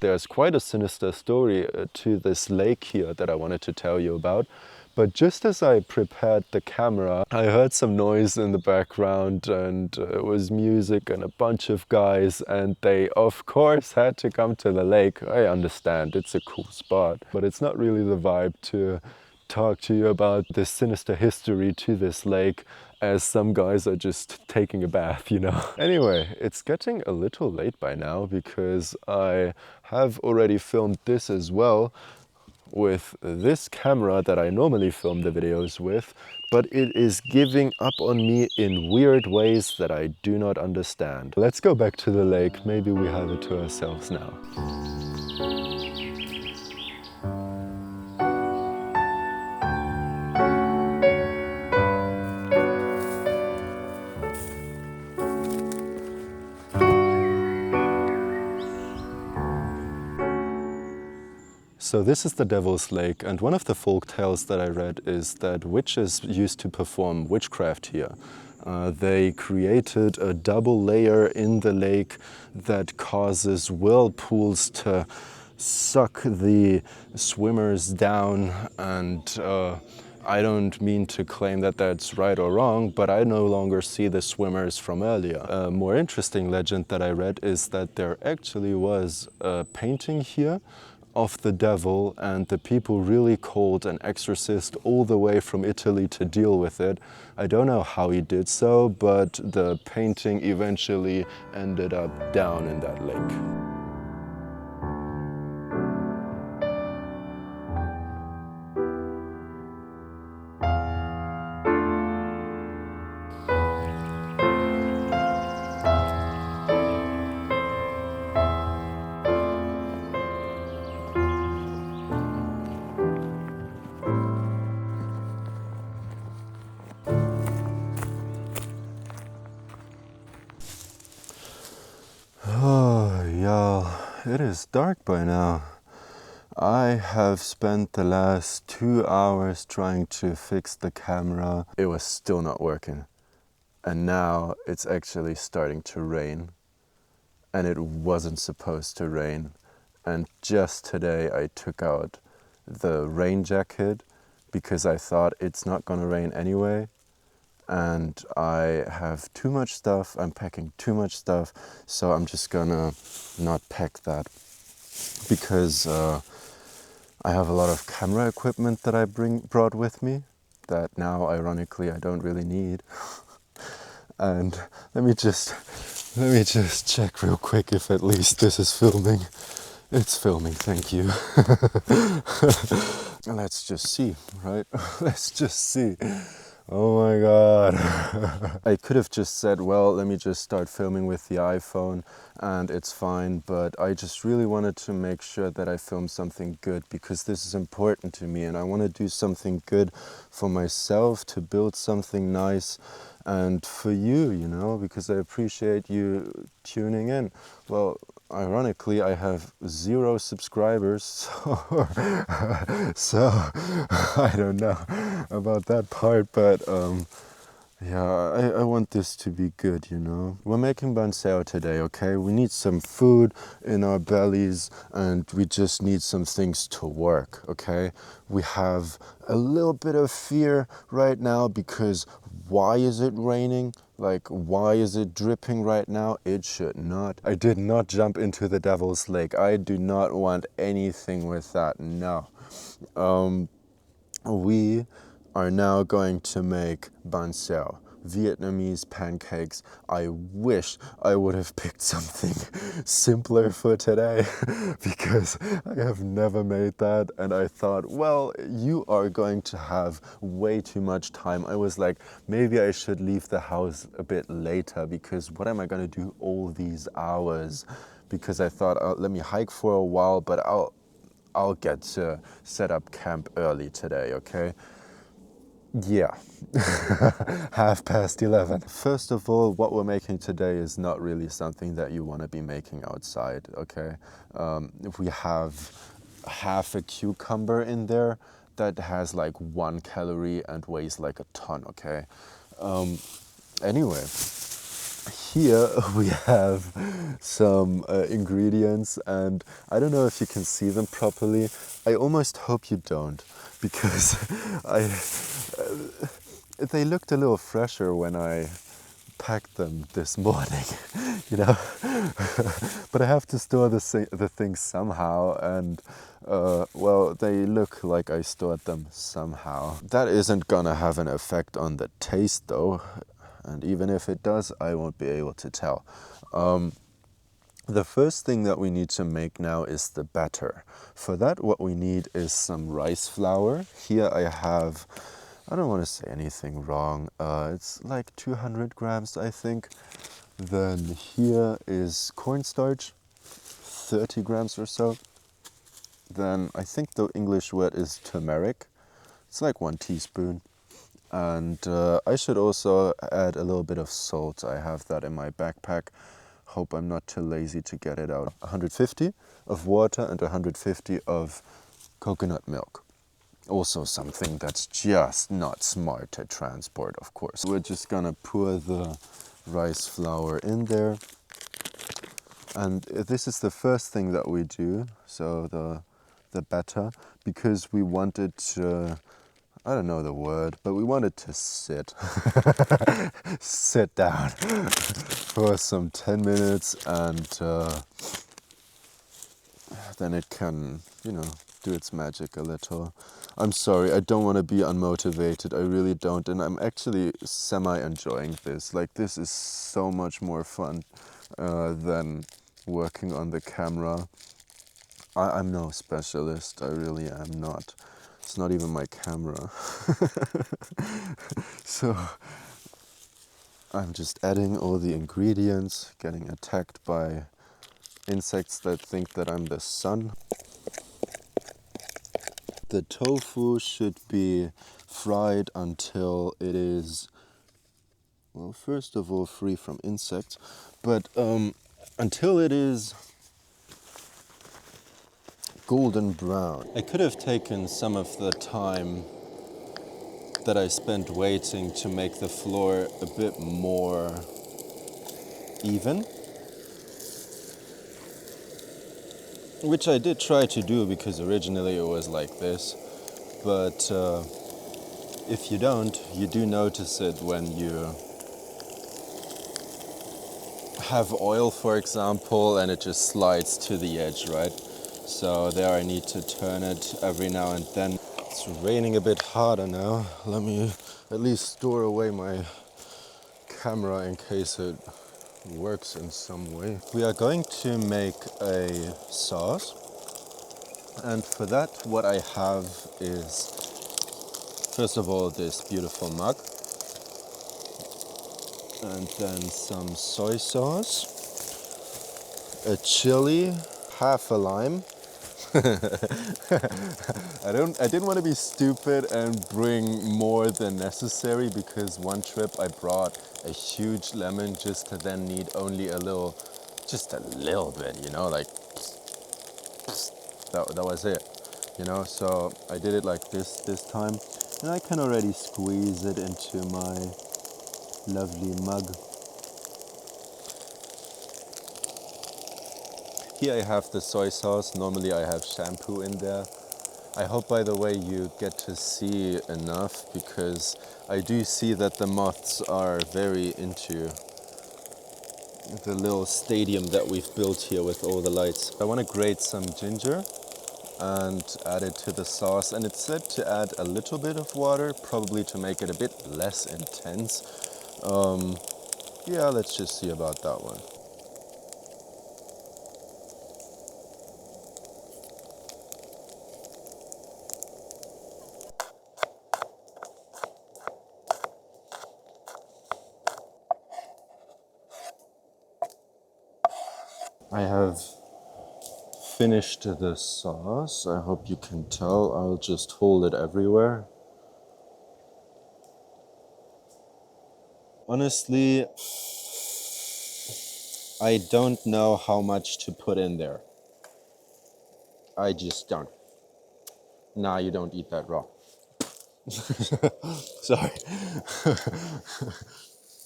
There's quite a sinister story to this lake here that I wanted to tell you about. But just as I prepared the camera, I heard some noise in the background, and it was music and a bunch of guys, and they of course had to come to the lake. I understand, it's a cool spot, but it's not really the vibe to talk to you about this sinister history to this lake as some guys are just taking a bath, you know. Anyway, it's getting a little late by now because I have already filmed this as well with this camera that I normally film the videos with, but it is giving up on me in weird ways that I do not understand. Let's go back to the lake. Maybe we have it to ourselves now. So this is the Devil's Lake, and one of the folk tales that I read is that witches used to perform witchcraft here. They created a double layer in the lake that causes whirlpools to suck the swimmers down, and I don't mean to claim that that's right or wrong, but I no longer see the swimmers from earlier. A more interesting legend that I read is that there actually was a painting here of the devil, and the people really called an exorcist all the way from Italy to deal with it. I don't know how he did so, but the painting eventually ended up down in that lake. Oh, y'all, it is dark by now. I have spent the last 2 hours trying to fix the camera. It was still not working. And now it's actually starting to rain. And it wasn't supposed to rain. And just today I took out the rain jacket because I thought it's not gonna rain anyway. And I have too much stuff, I'm packing too much stuff, so I'm just gonna not pack that because I have a lot of camera equipment that I brought with me that now ironically I don't really need. And let me just check real quick if at least this is filming. It's filming, thank you. Let's just see, right? Let's just see. Oh my god. I could have just said, well, let me just start filming with the iPhone and it's fine, but I just really wanted to make sure that I film something good because this is important to me and I want to do something good for myself, to build something nice, and for you, you know, because I appreciate you tuning in. Well, ironically, I have 0 subscribers, so I don't know about that part, but yeah, I want this to be good, you know. We're making pancake today, okay? We need some food in our bellies and we just need some things to work, okay? We have a little bit of fear right now because why is it raining? Like, why is it dripping right now? It should not. I did not jump into the Devil's Lake. I do not want anything with that, no. We are now going to make bánh xèo, Vietnamese pancakes. I wish I would have picked something simpler for today because I have never made that, and I thought, well, you are going to have way too much time. I was like, maybe I should leave the house a bit later because what am I going to do all these hours? Because I thought, let me hike for a while, but I'll get to set up camp early today, okay? Yeah, 11:30. First of all, what we're making today is not really something that you want to be making outside, okay? If we have half a cucumber in there, that has like 1 calorie and weighs like a ton, okay? Anyway, here we have some ingredients, and I don't know if you can see them properly. I almost hope you don't, because they looked a little fresher when I packed them this morning, you know. But I have to store the things somehow, and well, they look like I stored them somehow. That isn't gonna have an effect on the taste though, and even if it does, I won't be able to tell. The first thing that we need to make now is the batter. For that, what we need is some rice flour. Here I have, I don't want to say anything wrong, it's like 200 grams, I think. Then here is cornstarch, 30 grams or so. Then I think the English word is turmeric. It's like 1 teaspoon. And I should also add a little bit of salt. I have that in my backpack. Hope I'm not too lazy to get it out. 150 of water and 150 of coconut milk. Also something that's just not smart to transport, of course. We're just gonna pour the rice flour in there. And this is the first thing that we do, so the batter, because we want it to, I don't know the word, but we want it to sit. Sit down for some 10 minutes, and then it can, you know, do its magic a little. I'm sorry, I don't want to be unmotivated, I really don't, and I'm actually semi-enjoying this. Like, this is so much more fun than working on the camera. I'm no specialist, I really am not. It's not even my camera. So I'm just adding all the ingredients, getting attacked by insects that think that I'm the sun. The tofu should be fried until it is, well, first of all, free from insects, but until it is golden brown. I could have taken some of the time that I spent waiting to make the flour a bit more even, which I did try to do because originally it was like this, but if you don't, you do notice it when you have oil, for example, and it just slides to the edge, right? So there I need to turn it every now and then. It's raining a bit harder now. Let me at least store away my camera in case it works in some way. We are going to make a sauce, and for that what I have is, first of all, this beautiful mug, and then some soy sauce, a chili, half a lime. I didn't want to be stupid and bring more than necessary, because one trip I brought a huge lemon just to then need only just a little bit, you know, like that was it, you know. So I did it like this time, and I can already squeeze it into my lovely mug. Here I have the soy sauce. Normally I have shampoo in there. I hope, by the way, you get to see enough, because I do see that the moths are very into the little stadium that we've built here with all the lights. I want to grate some ginger and add it to the sauce, and it's said to add a little bit of water, probably to make it a bit less intense. Yeah, let's just see about that one. I have finished the sauce. I hope you can tell. I'll just hold it everywhere. Honestly, I don't know how much to put in there. I just don't. Nah, you don't eat that raw. Sorry.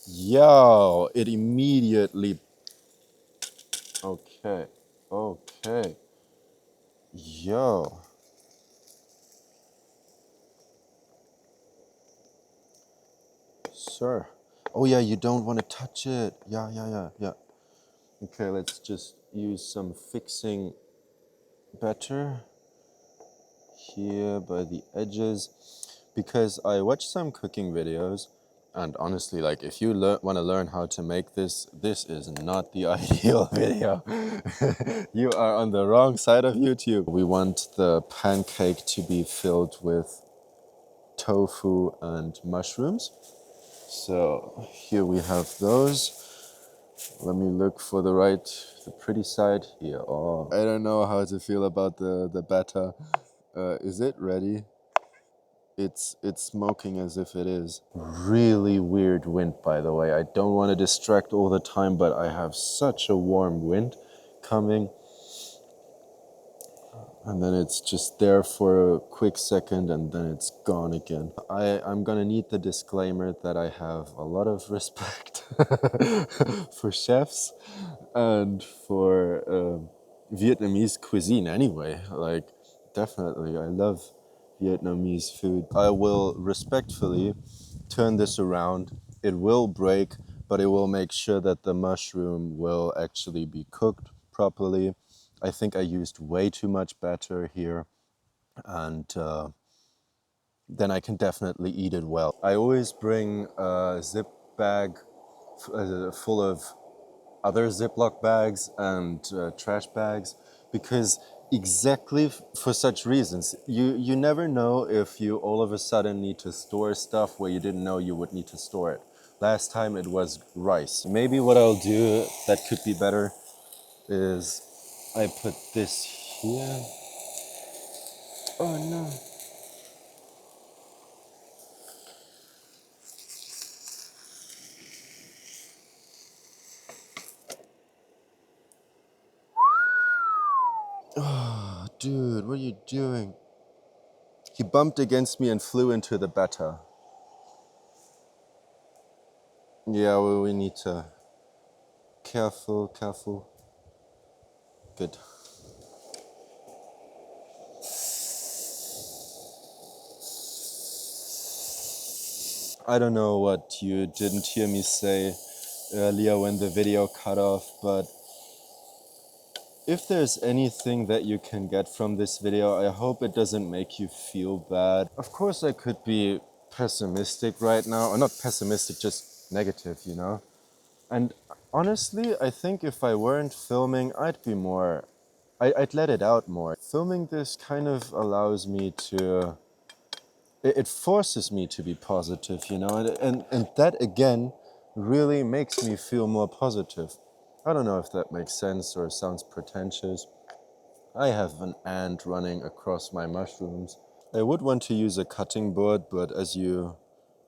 Yo, it immediately. Okay, okay. Yo. Sir. Oh yeah, you don't want to touch it. Yeah. Okay, let's just use some fixing batter here by the edges, because I watched some cooking videos, and honestly, like, if you want to learn how to make this, this is not the ideal video. You are on the wrong side of YouTube. We want the pancake to be filled with tofu and mushrooms. So here we have those. Let me look for the pretty side here. Oh, I don't know how to feel about the batter. Is it ready? It's smoking as if it is. Really weird wind, by the way. I don't want to distract all the time, but I have such a warm wind coming. And then it's just there for a quick second and then it's gone again. I'm gonna need the disclaimer that I have a lot of respect for chefs and for Vietnamese cuisine anyway. Like, definitely, I love Vietnamese food. I will respectfully turn this around. It will break, but it will make sure that the mushroom will actually be cooked properly. I think I used way too much batter here, and then I can definitely eat it well. I always bring a zip bag full of other Ziploc bags and trash bags, because exactly for such reasons. You never know if you all of a sudden need to store stuff where you didn't know you would need to store it. Last time it was rice. Maybe what I'll do that could be better is I put this here. Oh no. Oh, dude, what are you doing? He bumped against me and flew into the batter. Yeah, well, we need to... Careful. Good. I don't know what you didn't hear me say earlier when the video cut off, but if there's anything that you can get from this video, I hope it doesn't make you feel bad. Of course, I could be pessimistic right now, or not pessimistic, just negative, you know? And honestly, I think if I weren't filming, I'd be more... I'd let it out more. Filming this kind of allows me to... It forces me to be positive, you know? And that, again, really makes me feel more positive. I don't know if that makes sense or sounds pretentious. I have an ant running across my mushrooms. I would want to use a cutting board, but as you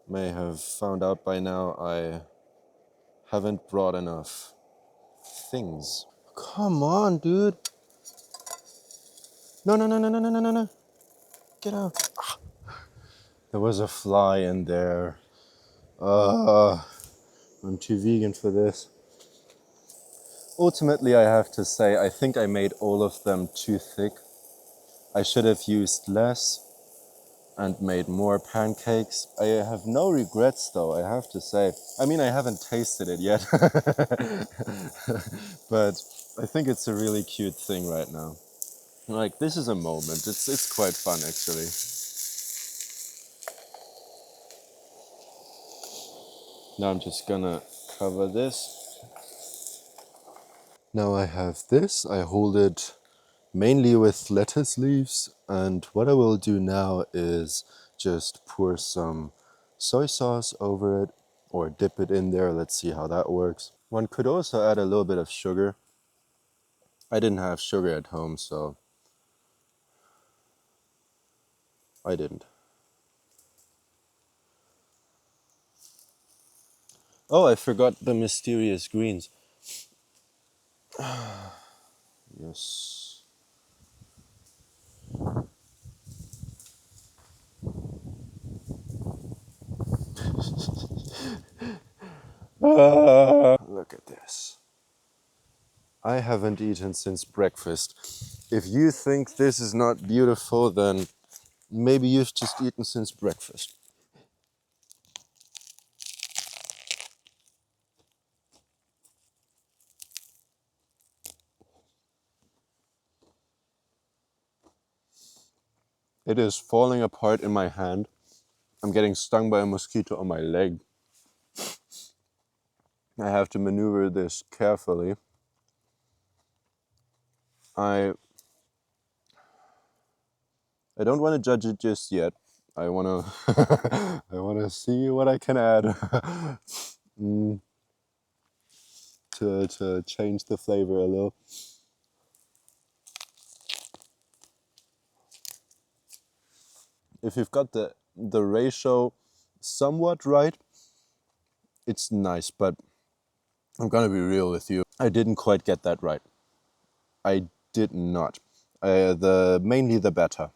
may have found out by now, I haven't brought enough things. Come on, dude. No. Get out. There was a fly in there. I'm too vegan for this. Ultimately, I have to say, I think I made all of them too thick. I should have used less and made more pancakes. I have no regrets, though, I have to say. I mean, I haven't tasted it yet, but I think it's a really cute thing right now. Like, this is a moment. It's quite fun, actually. Now I'm just gonna cover this. Now I have this. I hold it mainly with lettuce leaves, and what I will do now is just pour some soy sauce over it, or dip it in there. Let's see how that works. One could also add a little bit of sugar. I didn't have sugar at home, so I didn't. Oh, I forgot the mysterious greens. Yes. Look at this. I haven't eaten since breakfast. If you think this is not beautiful, then maybe you've just eaten since breakfast. It is falling apart in my hand. I'm getting stung by a mosquito on my leg. I have to maneuver this carefully. I don't want to judge it just yet. I want to I want to see what I can add to change the flavor a little. If you've got the ratio somewhat right, it's nice, but I'm gonna be real with you. I didn't quite get that right. I did not. Mainly the batter.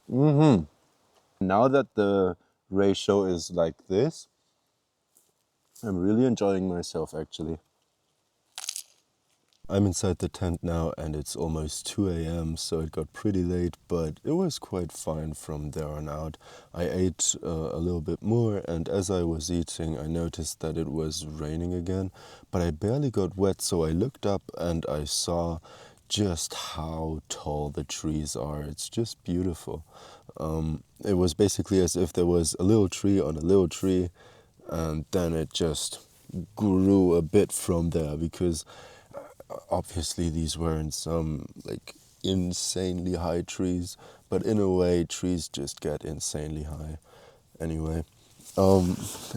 Now that the ratio is like this, I'm really enjoying myself actually. I'm inside the tent now and it's almost 2 a.m. so it got pretty late, but it was quite fine from there on out. I ate a little bit more, and as I was eating I noticed that it was raining again, but I barely got wet, so I looked up and I saw just how tall the trees are. It's just beautiful. It was basically as if there was a little tree on a little tree, and then it just grew a bit from there, because obviously these weren't some like insanely high trees, but in a way trees just get insanely high. Anyway,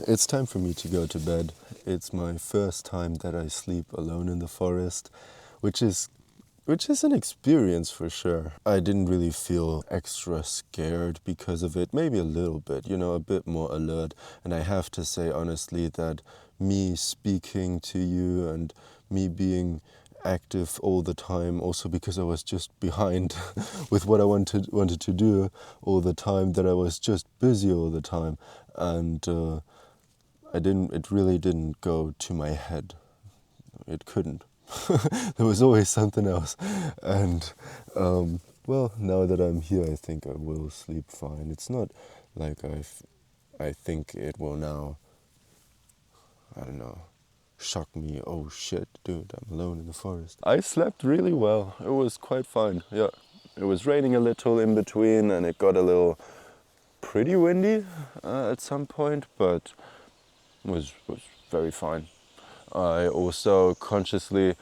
it's time for me to go to bed. It's my first time that I sleep alone in the forest, which is an experience for sure. I didn't really feel extra scared because of it, maybe a little bit, a bit more alert. And I have to say honestly that me speaking to you and me being active all the time, also because I was just behind with what I wanted to do all the time, that I was just busy all the time, and it really didn't go to my head. It couldn't. There was always something else. And well, now that I'm here, I think I will sleep fine. It's not like I think it will now, I don't know, shock me. Oh shit, dude, I'm alone in the forest. I slept really well. It was quite fine. Yeah, it was raining a little in between, and it got a little pretty windy at some point, but was very fine. I also consciously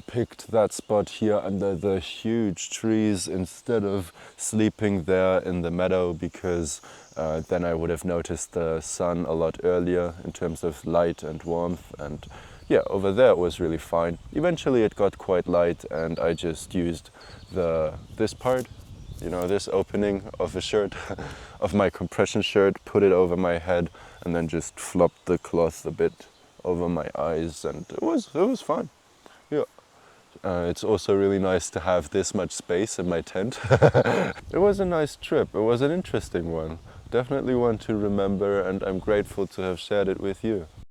picked that spot here under the huge trees instead of sleeping there in the meadow, because then I would have noticed the sun a lot earlier in terms of light and warmth. And yeah, over there it was really fine. Eventually it got quite light, and I just used this part, this opening of a shirt, of my compression shirt, put it over my head, and then just flopped the cloth a bit over my eyes, and it was fine. Yeah. It's also really nice to have this much space in my tent. It was a nice trip. It was an interesting one. Definitely one to remember, and I'm grateful to have shared it with you.